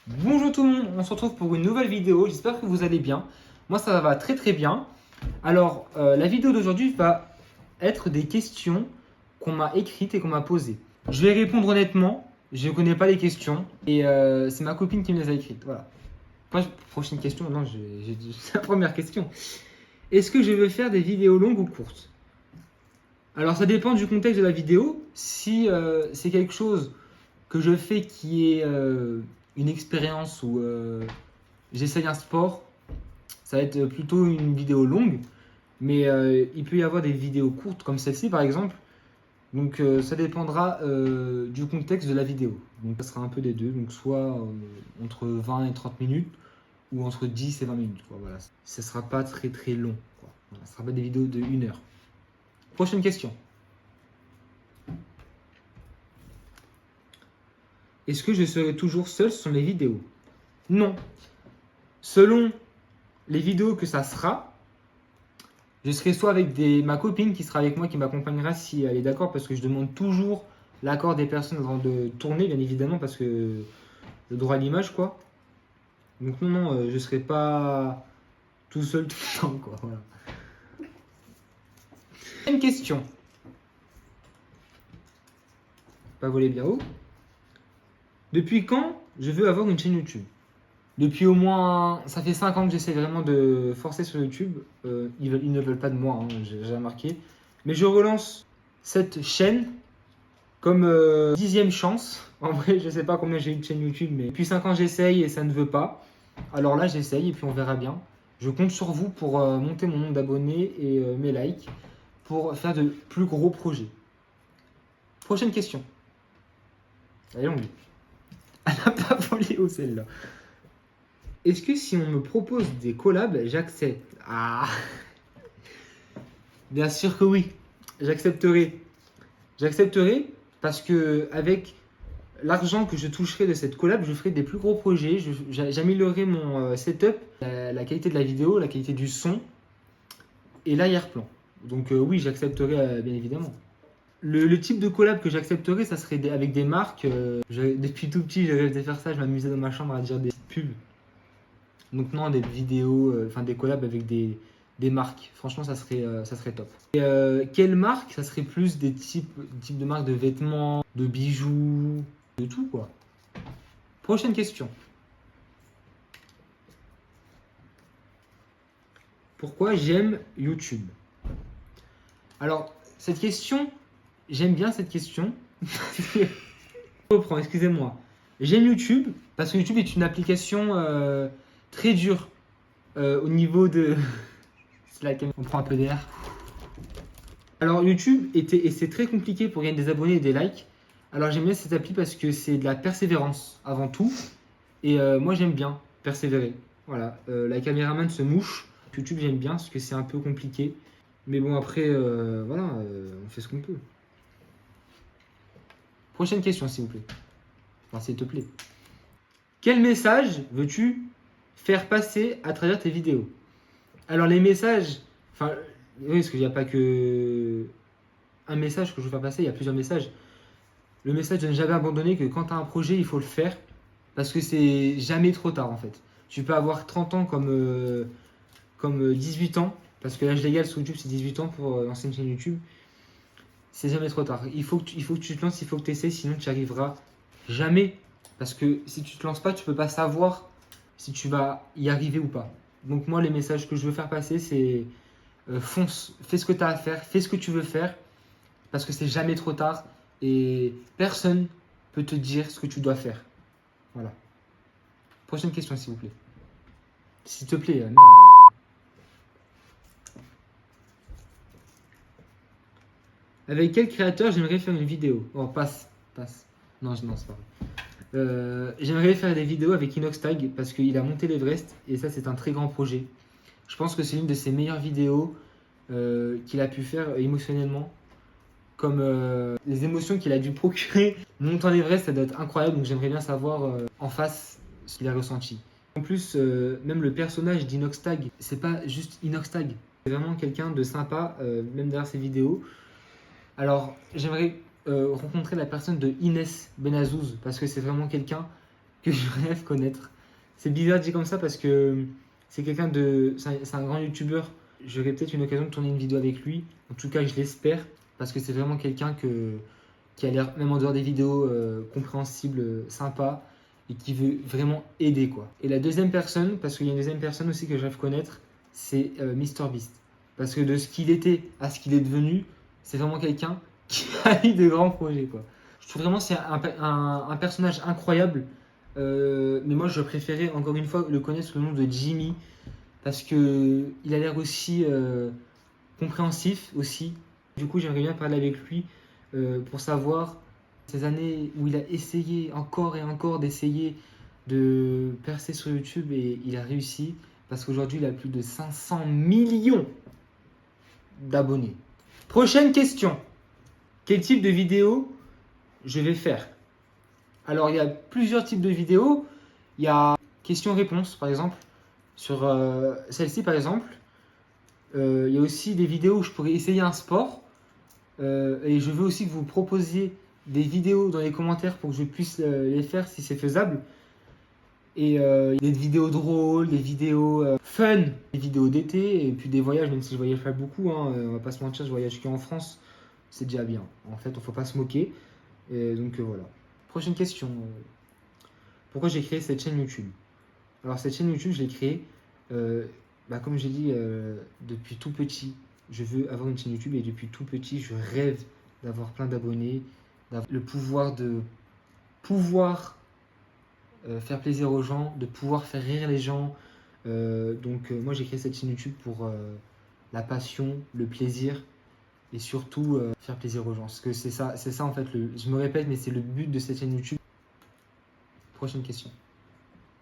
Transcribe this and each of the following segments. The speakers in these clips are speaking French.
Bonjour tout le monde, on se retrouve pour une nouvelle vidéo, j'espère que vous allez bien. Moi ça va très très bien. Alors la vidéo d'aujourd'hui va être des questions qu'on m'a écrites et qu'on m'a posées. Je vais répondre honnêtement, je ne connais pas les questions et c'est ma copine qui me les a écrites. Voilà. Prochaine question, non, c'est la première question. Est-ce que je veux faire des vidéos longues ou courtes? Alors ça dépend du contexte de la vidéo. Si c'est quelque chose que je fais qui est une expérience où j'essaye un sport, ça va être plutôt une vidéo longue, mais il peut y avoir des vidéos courtes comme celle-ci par exemple. Donc ça dépendra du contexte de la vidéo. Donc ça sera un peu des deux, donc soit entre 20 et 30 minutes ou entre 10 et 20 minutes. Quoi. Voilà. Ça ne sera pas très très long. Quoi. Voilà. Ça ne sera pas des vidéos de 1 heure. Prochaine question. Est-ce que je serai toujours seul sur mes vidéos? Non. Selon les vidéos que ça sera, je serai soit avec ma copine qui sera avec moi, qui m'accompagnera si elle est d'accord, parce que je demande toujours l'accord des personnes avant de tourner, bien évidemment, parce que le droit à l'image, quoi. Donc non, je serai pas tout seul tout le temps, quoi. Voilà. Une question. Pas voler bien haut. Depuis quand je veux avoir une chaîne YouTube? Depuis au moins, ça fait 5 ans que j'essaie vraiment de forcer sur YouTube. Ils ne veulent pas de moi, hein, j'ai remarqué. Mais je relance cette chaîne comme 10e chance. En vrai, je sais pas combien j'ai eu de chaîne YouTube, mais depuis 5 ans j'essaye et ça ne veut pas. Alors là, j'essaye et puis on verra bien. Je compte sur vous pour monter mon nombre d'abonnés et mes likes pour faire de plus gros projets. Prochaine question. Elle est longue. Elle n'a pas volé au celle-là. Est-ce que si on me propose des collabs, j'accepte? Ah, bien sûr que oui. J'accepterai. J'accepterai parce que avec l'argent que je toucherai de cette collab, je ferai des plus gros projets, j'améliorerai mon setup, la qualité de la vidéo, la qualité du son et l'arrière-plan. Donc oui, j'accepterai bien évidemment. Le type de collab que j'accepterais, ça serait avec des marques. Depuis tout petit, je rêve de faire ça, je m'amusais dans ma chambre à dire des pubs. Donc non, des vidéos, enfin des collabs avec des marques. Franchement, ça serait top. Et quelle marque? Ça serait plus des types de marques de vêtements, de bijoux, de tout quoi. Prochaine question. Pourquoi j'aime YouTube? Alors, cette question, j'aime bien cette question. Je reprends, excusez-moi. J'aime YouTube parce que YouTube est une application très dure au niveau de... C'est là qu'on prend un peu d'air. Alors YouTube et c'est très compliqué pour gagner des abonnés et des likes. Alors j'aime bien cette appli parce que c'est de la persévérance avant tout. Et moi j'aime bien persévérer. Voilà, la caméraman se mouche. YouTube j'aime bien parce que c'est un peu compliqué. Mais bon après, voilà, on fait ce qu'on peut. Prochaine question s'il vous plaît. Enfin s'il te plaît. Quel message veux-tu faire passer à travers tes vidéos? Alors les messages, enfin oui parce qu'il n'y a pas que un message que je veux faire passer, il y a plusieurs messages. Le message de ne jamais abandonner, que quand tu as un projet, il faut le faire. Parce que c'est jamais trop tard en fait. Tu peux avoir 30 ans comme 18 ans. Parce que l'âge légal sur YouTube, c'est 18 ans pour lancer une chaîne YouTube. C'est jamais trop tard. Il faut que tu te lances, il faut que tu essaies, sinon tu n'y arriveras jamais. Parce que si tu te lances pas, tu peux pas savoir si tu vas y arriver ou pas. Donc moi, les messages que je veux faire passer, c'est fonce, fais ce que tu as à faire, fais ce que tu veux faire. Parce que c'est jamais trop tard. Et personne peut te dire ce que tu dois faire. Voilà. Prochaine question, s'il vous plaît. S'il te plaît, merde. Avec quel créateur j'aimerais faire une vidéo? Oh, passe. Non, c'est pas vrai. J'aimerais faire des vidéos avec Inoxtag parce qu'il a monté l'Everest et ça, c'est un très grand projet. Je pense que c'est une de ses meilleures vidéos qu'il a pu faire émotionnellement. Comme les émotions qu'il a dû procurer montant l'Everest, ça doit être incroyable. Donc j'aimerais bien savoir en face ce qu'il a ressenti. En plus, même le personnage d'Inoxtag, c'est pas juste Inoxtag. C'est vraiment quelqu'un de sympa, même derrière ses vidéos. Alors, j'aimerais rencontrer la personne de Inès Benazouz parce que c'est vraiment quelqu'un que je rêve connaître. C'est bizarre dit comme ça parce que c'est quelqu'un de. C'est un grand youtubeur. J'aurai peut-être une occasion de tourner une vidéo avec lui. En tout cas, je l'espère. Parce que c'est vraiment quelqu'un qui a l'air, même en dehors des vidéos, compréhensible, sympa. Et qui veut vraiment aider, quoi. Et la deuxième personne, parce qu'il y a une deuxième personne aussi que je rêve connaître, c'est MrBeast. Parce que de ce qu'il était à ce qu'il est devenu, c'est vraiment quelqu'un qui a eu de grands projets, quoi. Je trouve vraiment que c'est un personnage incroyable. Mais moi, je préférais encore une fois le connaître sous le nom de Jimmy. Parce que il a l'air aussi compréhensif aussi. Du coup, j'aimerais bien parler avec lui pour savoir ces années où il a essayé encore et encore d'essayer de percer sur YouTube et il a réussi parce qu'aujourd'hui il a plus de 500 millions d'abonnés. Prochaine question. Quel type de vidéo je vais faire? Alors il y a plusieurs types de vidéos. Il y a questions-réponses par exemple. Sur celle-ci par exemple. Il y a aussi des vidéos où je pourrais essayer un sport. Et je veux aussi que vous proposiez des vidéos dans les commentaires pour que je puisse les faire si c'est faisable. Et des vidéos drôles, des vidéos fun, des vidéos d'été et puis des voyages, même si je voyage pas beaucoup, hein, on va pas se mentir, je voyage qu'en France, c'est déjà bien. En fait, on faut pas se moquer. Et donc voilà. Prochaine question. Pourquoi j'ai créé cette chaîne YouTube? Alors cette chaîne YouTube, je l'ai créée, comme j'ai dit, depuis tout petit. Je veux avoir une chaîne YouTube et depuis tout petit, je rêve d'avoir plein d'abonnés, d'avoir le pouvoir de faire plaisir aux gens, de pouvoir faire rire les gens. Moi, j'ai créé cette chaîne YouTube pour la passion, le plaisir et surtout faire plaisir aux gens. Parce que c'est ça en fait. Je me répète, mais c'est le but de cette chaîne YouTube. Prochaine question.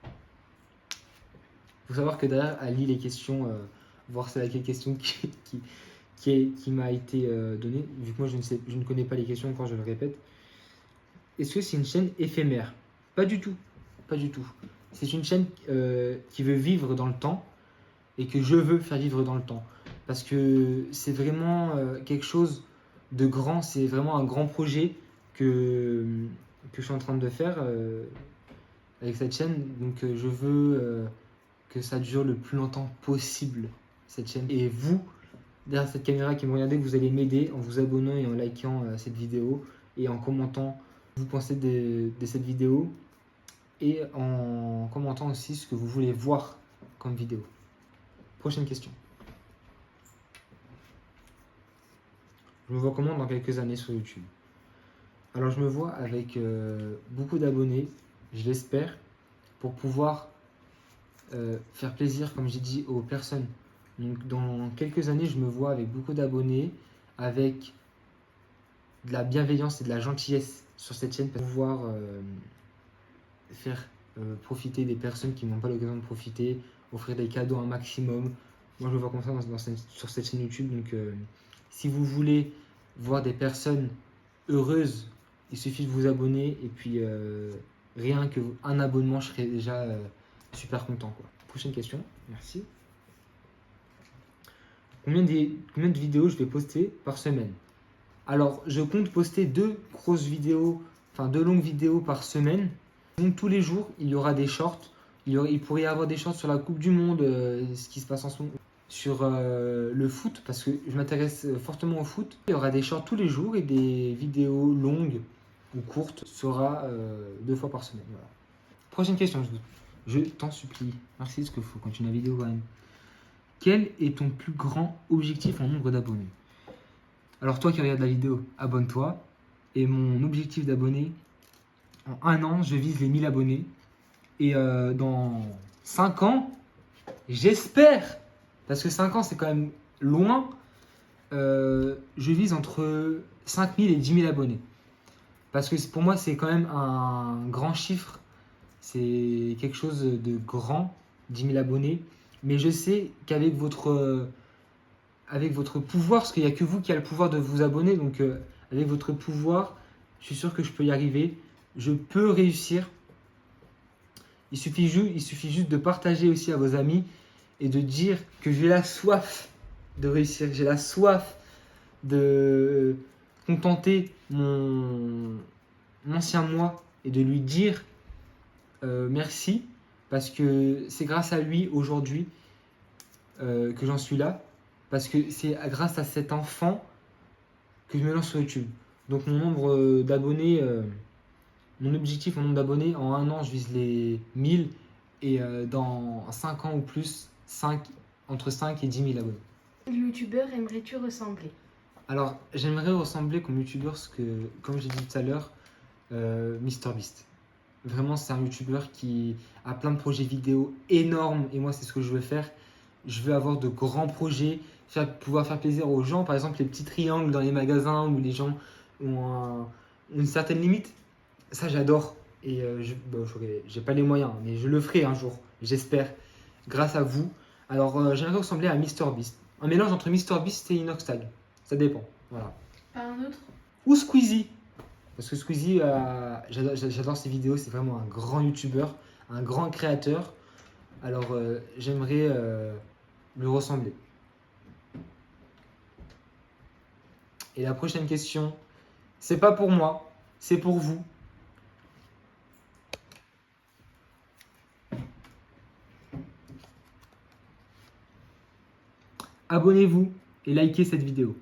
Il faut savoir que derrière, elle lit les questions, voir c'est laquelle question qui m'a été donnée. Vu que moi, je ne connais pas les questions quand je le répète. Est-ce que c'est une chaîne éphémère? Pas du tout. Pas du tout. C'est une chaîne qui veut vivre dans le temps et que je veux faire vivre dans le temps. Parce que c'est vraiment quelque chose de grand, c'est vraiment un grand projet que je suis en train de faire avec cette chaîne. Donc je veux que ça dure le plus longtemps possible, cette chaîne. Et vous, derrière cette caméra qui me regardez, vous allez m'aider en vous abonnant et en likant cette vidéo et en commentant ce que vous pensez de cette vidéo et en commentant aussi ce que vous voulez voir comme vidéo. Prochaine question. Je me vois comment dans quelques années sur YouTube? Alors je me vois avec beaucoup d'abonnés, je l'espère, pour pouvoir faire plaisir, comme j'ai dit, aux personnes. Donc dans quelques années, je me vois avec beaucoup d'abonnés, avec de la bienveillance et de la gentillesse sur cette chaîne pour pouvoir faire profiter des personnes qui n'ont pas l'occasion de profiter, offrir des cadeaux un maximum. Moi, je me vois comme ça sur cette chaîne YouTube. Donc, si vous voulez voir des personnes heureuses, il suffit de vous abonner. Et puis, rien qu'un abonnement, je serais déjà super content, quoi. Prochaine question. Merci. Combien de vidéos je vais poster par semaine? Alors, je compte poster 2 grosses vidéos, enfin 2 longues vidéos par semaine. Donc, tous les jours, il y aura des shorts. Il pourrait y avoir des shorts sur la Coupe du Monde, ce qui se passe en ce moment, sur le foot, parce que je m'intéresse fortement au foot. Il y aura des shorts tous les jours et des vidéos longues ou courtes sera 2 fois par semaine. Voilà. Prochaine question, je t'en supplie. Merci, parce qu'il faut continuer la vidéo quand même. Quel est ton plus grand objectif en nombre d'abonnés? Alors toi qui regardes la vidéo, abonne-toi. Et mon objectif d'abonnés, en 1 an, je vise les 1000 abonnés. Et dans 5 ans, j'espère, parce que 5 ans c'est quand même loin, je vise entre 5000 et 10 000 abonnés. Parce que pour moi c'est quand même un grand chiffre, c'est quelque chose de grand, 10 000 abonnés. Mais je sais qu'avec votre pouvoir, parce qu'il n'y a que vous qui avez le pouvoir de vous abonner, donc avec votre pouvoir, je suis sûr que je peux y arriver. Je peux réussir. Il suffit juste de partager aussi à vos amis et de dire que j'ai la soif de réussir, j'ai la soif de contenter mon ancien moi et de lui dire merci, parce que c'est grâce à lui aujourd'hui que j'en suis là, parce que c'est grâce à cet enfant que je me lance sur YouTube. Donc mon nombre d'abonnés, mon objectif en nombre d'abonnés, en un an, je vise les 1000 et dans 5 ans ou plus, entre 5 et 10 000 abonnés. Quel youtubeur aimerais-tu ressembler? Alors, j'aimerais ressembler comme youtubeur, parce que, comme j'ai dit tout à l'heure, MrBeast. Vraiment, c'est un youtubeur qui a plein de projets vidéo énormes, et moi, c'est ce que je veux faire. Je veux avoir de grands projets, pouvoir faire plaisir aux gens. Par exemple, les petits triangles dans les magasins où les gens ont une certaine limite. Ça, j'adore. Et j'ai pas les moyens, mais je le ferai un jour, j'espère, grâce à vous. Alors, j'aimerais ressembler à MrBeast. Un mélange entre MrBeast et Inoxtag. Ça dépend. Voilà. Pas un autre? Ou Squeezie. Parce que Squeezie, j'adore ses vidéos. C'est vraiment un grand youtubeur, un grand créateur. Alors, j'aimerais lui ressembler. Et la prochaine question, c'est pas pour moi, c'est pour vous. Abonnez-vous et likez cette vidéo.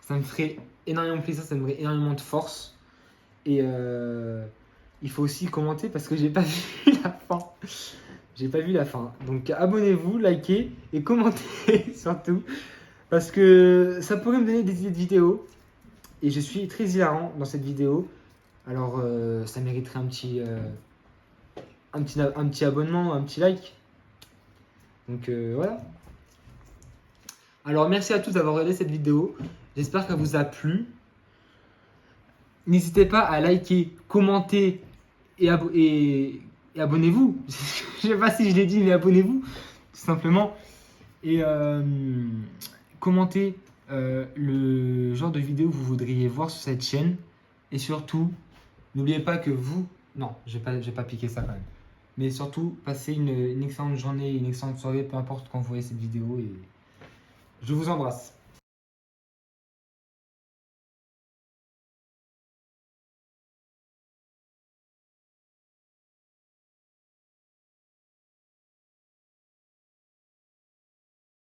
Ça me ferait énormément plaisir, ça me ferait énormément de force. Et il faut aussi commenter parce que j'ai pas vu la fin. J'ai pas vu la fin. Donc abonnez-vous, likez et commentez surtout. Parce que ça pourrait me donner des idées de vidéos. Et je suis très hilarant dans cette vidéo. Alors ça mériterait un petit abonnement, un petit like. Donc voilà. Alors merci à tous d'avoir regardé cette vidéo. J'espère qu'elle vous a plu. N'hésitez pas à liker, commenter et abonnez-vous. Je ne sais pas si je l'ai dit, mais abonnez-vous, tout simplement. Et commentez le genre de vidéo que vous voudriez voir sur cette chaîne. Et surtout, n'oubliez pas que vous... Non, je vais pas piquer ça quand même. Mais surtout, passez une excellente journée, une excellente soirée, peu importe quand vous voyez cette vidéo. Et je vous embrasse.